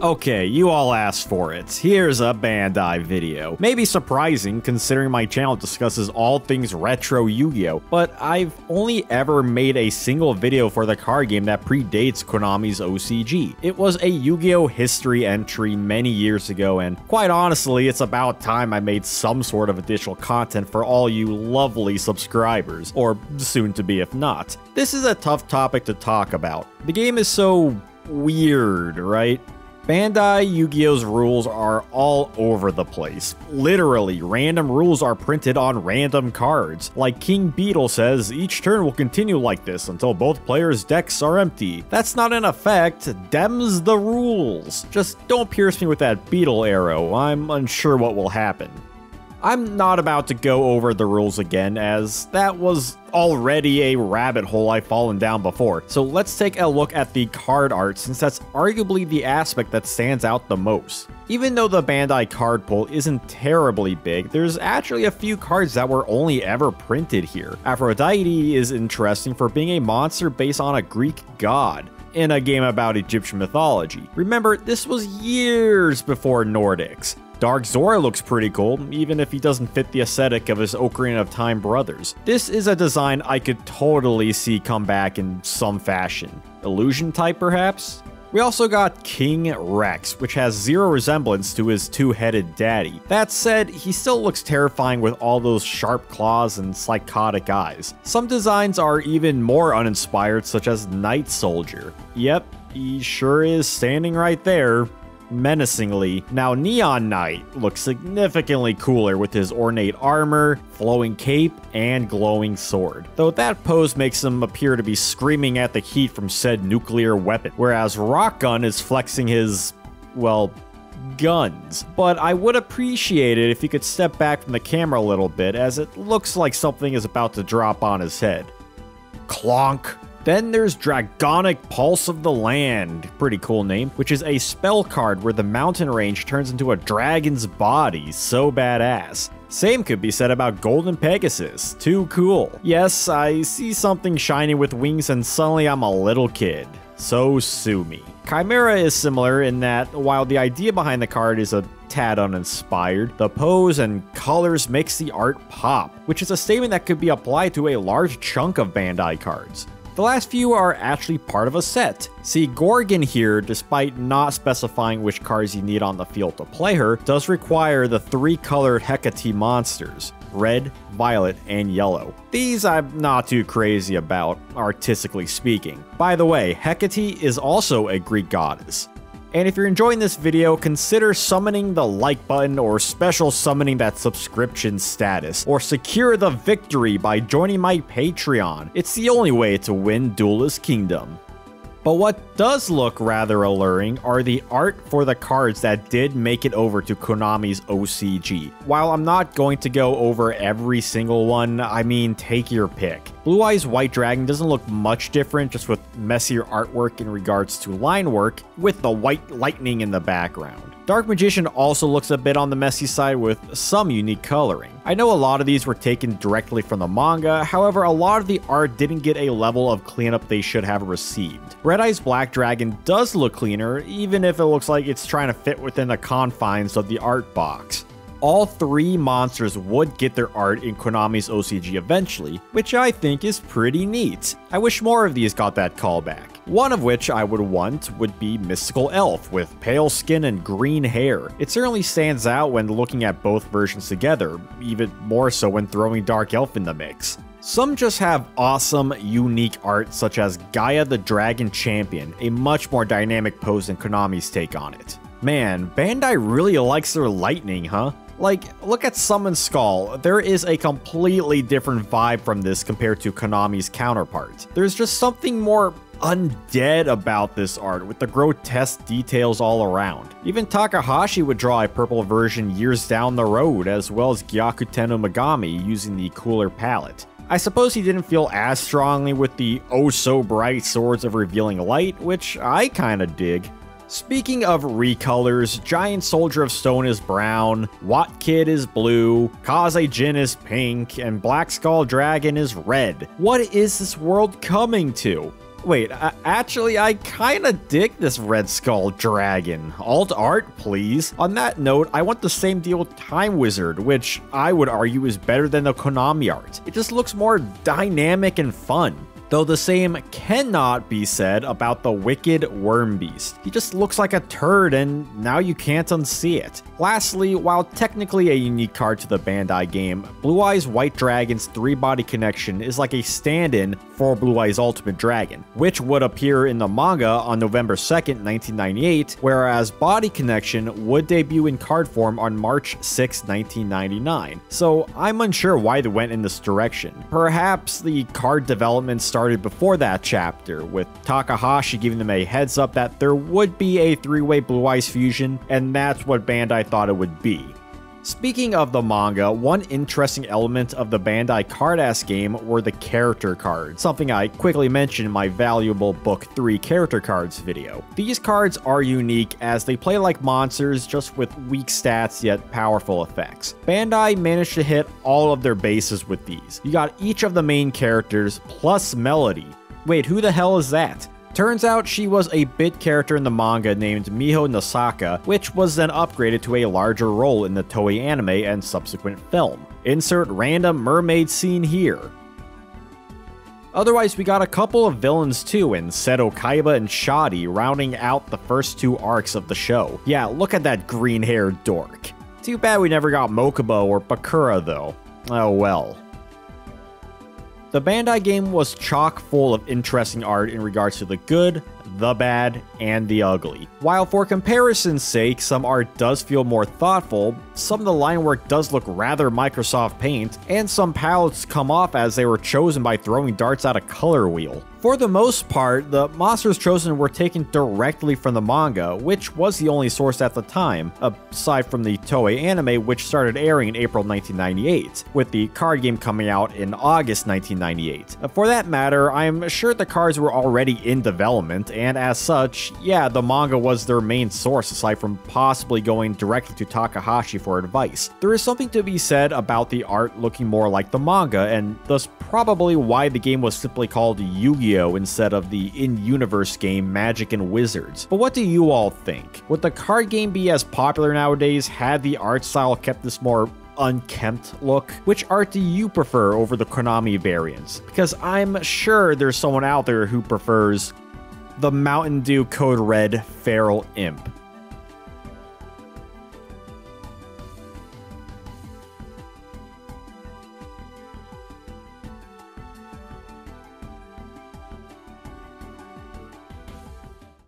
Okay, you all asked for it. Here's a Bandai video. Maybe surprising considering my channel discusses all things retro Yu-Gi-Oh, but I've only ever made a single video for the card game that predates Konami's OCG. It was a Yu-Gi-Oh history entry many years ago, and quite honestly, it's about time I made some sort of additional content for all you lovely subscribers, or soon to be if not. This is a tough topic to talk about. The game is so weird, right? Bandai Yu-Gi-Oh's rules are all over the place. Literally, random rules are printed on random cards. Like King Beetle says, each turn will continue like this until both players' decks are empty. That's not in effect, dem's the rules. Just don't pierce me with that beetle arrow, I'm unsure what will happen. I'm not about to go over the rules again, as that was already a rabbit hole I've fallen down before. So let's take a look at the card art, since that's arguably the aspect that stands out the most. Even though the Bandai card pool isn't terribly big, there's actually a few cards that were only ever printed here. Aphrodite is interesting for being a monster based on a Greek god in a game about Egyptian mythology. Remember, this was years before Nordics. Dark Zora looks pretty cool, even if he doesn't fit the aesthetic of his Ocarina of Time brothers. This is a design I could totally see come back in some fashion. Illusion type, perhaps? We also got King Rex, which has zero resemblance to his two-headed daddy. That said, he still looks terrifying with all those sharp claws and psychotic eyes. Some designs are even more uninspired, such as Night Soldier. Yep, he sure is standing right there, menacingly. Now Neon Knight looks significantly cooler with his ornate armor, flowing cape, and glowing sword. Though that pose makes him appear to be screaming at the heat from said nuclear weapon, whereas Rock Gun is flexing his, well, guns. But I would appreciate it if he could step back from the camera a little bit, as it looks like something is about to drop on his head. Clonk. Then there's Dragonic Pulse of the Land, pretty cool name, which is a spell card where the mountain range turns into a dragon's body, so badass. Same could be said about Golden Pegasus, too cool. Yes, I see something shiny with wings and suddenly I'm a little kid, so sue me. Chimera is similar in that while the idea behind the card is a tad uninspired, the pose and colors makes the art pop, which is a statement that could be applied to a large chunk of Bandai cards. The last few are actually part of a set. See, Gorgon here, despite not specifying which cards you need on the field to play her, does require the three-colored Hecate monsters: red, violet, and yellow. These I'm not too crazy about, artistically speaking. By the way, Hecate is also a Greek goddess. And if you're enjoying this video, consider summoning the like button or special summoning that subscription status, or secure the victory by joining my Patreon. It's the only way to win Duelist Kingdom. But what does look rather alluring are the art for the cards that did make it over to Konami's OCG. While I'm not going to go over every single one, I mean, take your pick. Blue Eyes White Dragon doesn't look much different, just with messier artwork in regards to line work, with the white lightning in the background. Dark Magician also looks a bit on the messy side with some unique coloring. I know a lot of these were taken directly from the manga, however a lot of the art didn't get a level of cleanup they should have received. Red Eyes Black Dragon does look cleaner, even if it looks like it's trying to fit within the confines of the art box. All three monsters would get their art in Konami's OCG eventually, which I think is pretty neat. I wish more of these got that callback. One of which I would want would be Mystical Elf with pale skin and green hair. It certainly stands out when looking at both versions together, even more so when throwing Dark Elf in the mix. Some just have awesome, unique art, such as Gaia the Dragon Champion, a much more dynamic pose than Konami's take on it. Man, Bandai really likes their lightning, huh? Like, look at Summon Skull. There is a completely different vibe from this compared to Konami's counterpart. There's just something more undead about this art, with the grotesque details all around. Even Takahashi would draw a purple version years down the road, as well as Gyakuten no Megami using the cooler palette. I suppose he didn't feel as strongly with the oh-so-bright Swords of Revealing Light, which I kinda dig. Speaking of recolors, Giant Soldier of Stone is brown, Watt Kid is blue, Kaze Jin is pink, and Black Skull Dragon is red. What is this world coming to? Wait, actually, I kinda dig this Red Skull dragon. Alt art, please. On that note, I want the same deal with Time Wizard, which I would argue is better than the Konami art. It just looks more dynamic and fun. Though the same cannot be said about the Wicked Wormbeast. He just looks like a turd and now you can't unsee it. Lastly, while technically a unique card to the Bandai game, Blue Eyes White Dragon's 3-body connection is like a stand-in for Blue Eyes Ultimate Dragon, which would appear in the manga on November 2nd, 1998, whereas Body Connection would debut in card form on March 6, 1999. So I'm unsure why they went in this direction. Perhaps the card development started before that chapter, with Takahashi giving them a heads up that there would be a 3-way Blue Eyes fusion, and that's what Bandai thought it would be. Speaking of the manga, one interesting element of the Bandai Card-ass game were the character cards, something I quickly mentioned in my valuable Book 3 character cards video. These cards are unique as they play like monsters, just with weak stats yet powerful effects. Bandai managed to hit all of their bases with these. You got each of the main characters plus Melody. Wait, who the hell is that? Turns out she was a bit character in the manga named Miho Nosaka, which was then upgraded to a larger role in the Toei anime and subsequent film. Insert random mermaid scene here. Otherwise, we got a couple of villains too in Seto Kaiba and Shadi rounding out the first 2 arcs of the show. Yeah, look at that green-haired dork. Too bad we never got Mokuba or Bakura though. Oh well. The Bandai game was chock full of interesting art in regards to the good, the bad, and the ugly. While for comparison's sake, some art does feel more thoughtful, some of the line work does look rather Microsoft Paint, and some palettes come off as they were chosen by throwing darts at a color wheel. For the most part, the monsters chosen were taken directly from the manga, which was the only source at the time, aside from the Toei anime, which started airing in April 1998, with the card game coming out in August 1998. For that matter, I'm sure the cards were already in development, and as such, yeah, the manga was their main source aside from possibly going directly to Takahashi for advice. There is something to be said about the art looking more like the manga, and thus probably why the game was simply called Yu-Gi-Oh! Instead of the in-universe game Magic and Wizards. But what do you all think? Would the card game be as popular nowadays had the art style kept this more unkempt look? Which art do you prefer over the Konami variants? Because I'm sure there's someone out there who prefers the Mountain Dew Code Red Feral Imp.